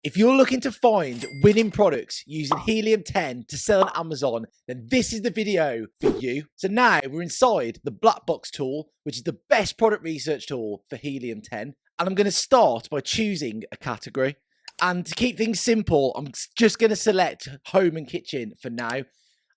If you're looking to find winning products using Helium 10 to sell on Amazon, then this is the video for you. So now we're inside the black box tool, which is the best product research tool for Helium 10. And I'm going to start by choosing a category. And to keep things simple, I'm just going to select home and kitchen for now.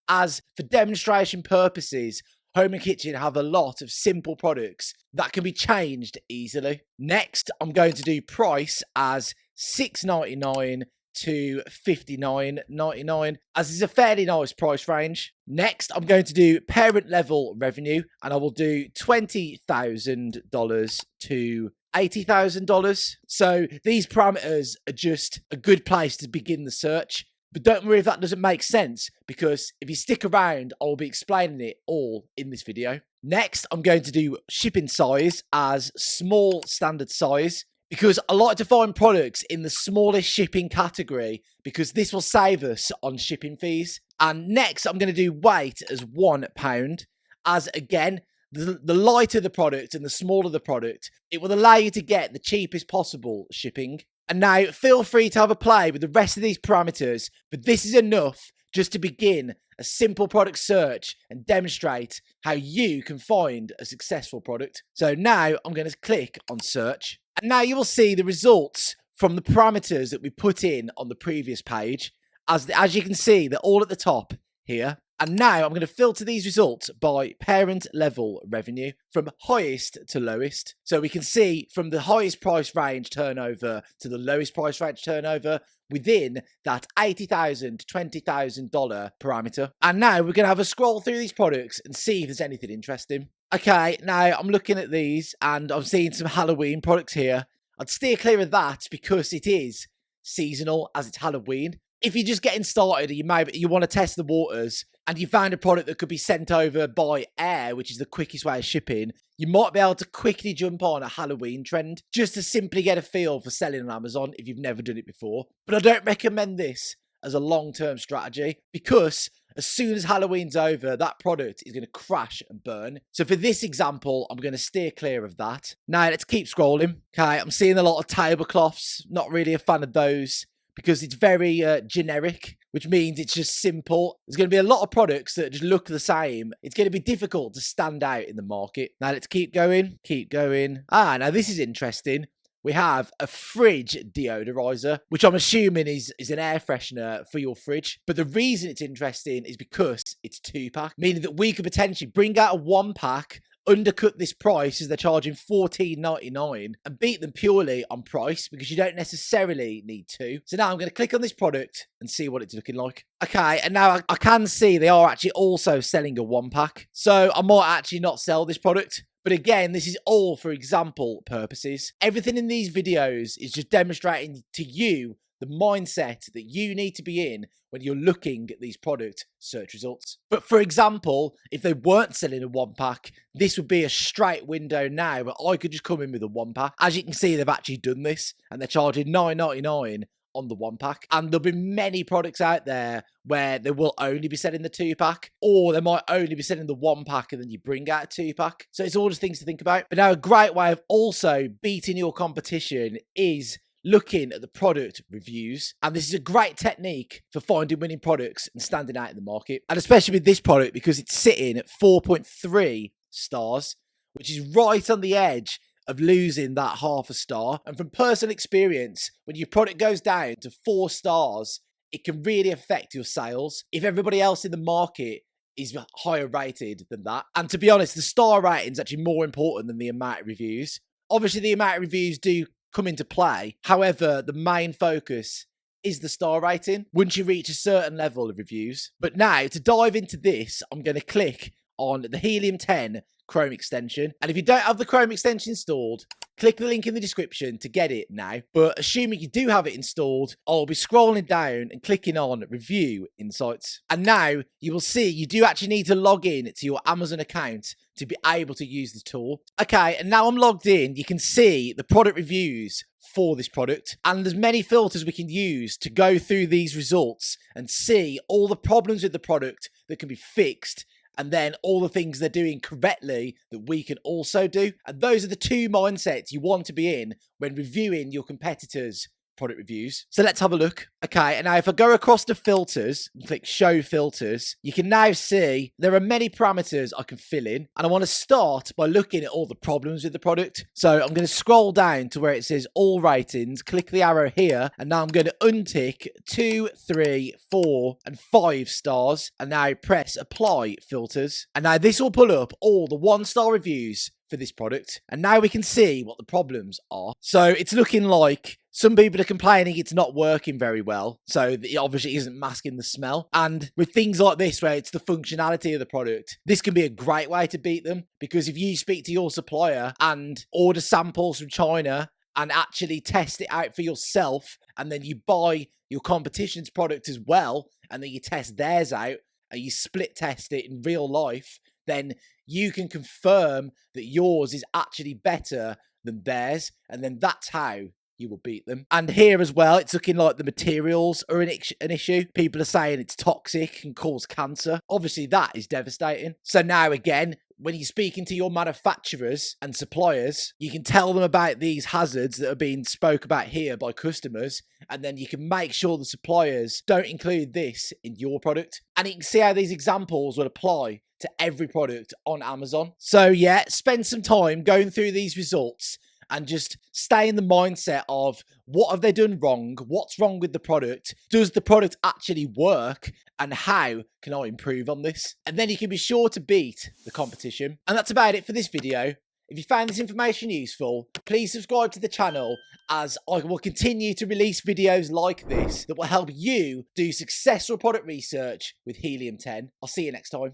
As for demonstration purposes, home and kitchen have a lot of simple products that can be changed easily. Next, I'm going to do price as $6.99 to $59.99, as is a fairly nice price range. Next, I'm going to do parent level revenue, and I will do $20,000 to $80,000. So these parameters are just a good place to begin the search. But don't worry if that doesn't make sense, because if you stick around, I'll be explaining it all in this video. Next, I'm going to do shipping size as small standard size, because I like to find products in the smallest shipping category, because this will save us on shipping fees. And next, I'm going to do weight as £1, as again, the lighter the product and the smaller the product, it will allow you to get the cheapest possible shipping. And now, feel free to have a play with the rest of these parameters, but this is enough just to begin a simple product search and demonstrate how you can find a successful product. So now I'm going to click on search. And now you will see the results from the parameters that we put in on the previous page. As you can see, they're all at the top here. And now I'm going to filter these results by parent level revenue from highest to lowest. So we can see from the highest price range turnover to the lowest price range turnover within that $80,000 to $20,000 parameter. And now we're going to have a scroll through these products and see if there's anything interesting. Okay, now I'm looking at these and I'm seeing some Halloween products here. I'd steer clear of that because it is seasonal as it's Halloween. If you're just getting started, you want to test the waters, and you found a product that could be sent over by air, which is the quickest way of shipping, you might be able to quickly jump on a Halloween trend just to simply get a feel for selling on Amazon if you've never done it before. But I don't recommend this as a long-term strategy, because as soon as Halloween's over, that product is going to crash and burn. So for this example, I'm going to steer clear of that. Now let's keep scrolling. Okay, I'm seeing a lot of tablecloths. Not really a fan of those, because it's very generic, which means it's just simple. There's going to be a lot of products that just look the same. It's going to be difficult to stand out in the market. Now let's keep going, keep going. Now this is interesting. We have a fridge deodorizer, which I'm assuming is an air freshener for your fridge. But the reason it's interesting is because it's 2-pack, meaning that we could potentially bring out a 1-pack, undercut this price as they're charging $14.99, and beat them purely on price, because you don't necessarily need 2. So now I'm going to click on this product and see what it's looking like. Okay, and now I can see they are actually also selling a 1-pack. So I might actually not sell this product. But again, this is all for example purposes. Everything in these videos is just demonstrating to you the mindset that you need to be in when you're looking at these product search results. But for example, if they weren't selling a 1-pack, this would be a straight window now where I could just come in with a 1-pack. As you can see, they've actually done this, and they're charging $9.99 on the 1-pack. And there'll be many products out there where they will only be selling the 2-pack, or they might only be selling the 1-pack and then you bring out a 2-pack. So it's all just things to think about. But now a great way of also beating your competition is looking at the product reviews. And this is a great technique for finding winning products and standing out in the market. And especially with this product, because it's sitting at 4.3 stars, which is right on the edge of losing that half a star. And from personal experience, when your product goes down to 4 stars, it can really affect your sales if everybody else in the market is higher rated than that. And to be honest, the star rating is actually more important than the amount of reviews. Obviously, the amount of reviews do come into play. However, the main focus is the star rating once you reach a certain level of reviews. But now, to dive into this, I'm going to click on the Helium 10 Chrome extension. And if you don't have the Chrome extension installed, click the link in the description to get it now. But assuming you do have it installed, I'll be scrolling down and clicking on Review Insights. And now you will see you do actually need to log in to your Amazon account to be able to use the tool. Okay, and now I'm logged in. You can see the product reviews for this product, and there's many filters we can use to go through these results and see all the problems with the product that can be fixed, and then all the things they're doing correctly that we can also do. And those are the 2 mindsets you want to be in when reviewing your competitors' product reviews. So let's have a look. Okay, and now if I go across to filters and click show filters, you can now see there are many parameters I can fill in. And I want to start by looking at all the problems with the product. So I'm going to scroll down to where it says all ratings, click the arrow here, and now I'm going to untick 2, 3, 4, and 5 stars, and now press apply filters. And now this will pull up all the 1-star reviews for this product, and now we can see what the problems are. So it's looking like some people are complaining it's not working very well, so it obviously isn't masking the smell. And with things like this where it's the functionality of the product, this can be a great way to beat them, because if you speak to your supplier and order samples from China and actually test it out for yourself, and then you buy your competition's product as well, and then you test theirs out and you split test it in real life, then you can confirm that yours is actually better than theirs, and then that's how you will beat them. And here as well, it's looking like the materials are an issue. People are saying it's toxic and cause cancer. Obviously, that is devastating. So now again, when you're speaking to your manufacturers and suppliers, you can tell them about these hazards that are being spoke about here by customers, and then you can make sure the suppliers don't include this in your product. And you can see how these examples will apply to every product on Amazon. So yeah, spend some time going through these results and just stay in the mindset of what have they done wrong? What's wrong with the product? Does the product actually work? And how can I improve on this? And then you can be sure to beat the competition. And that's about it for this video. If you found this information useful, please subscribe to the channel, as I will continue to release videos like this that will help you do successful product research with Helium 10. I'll see you next time.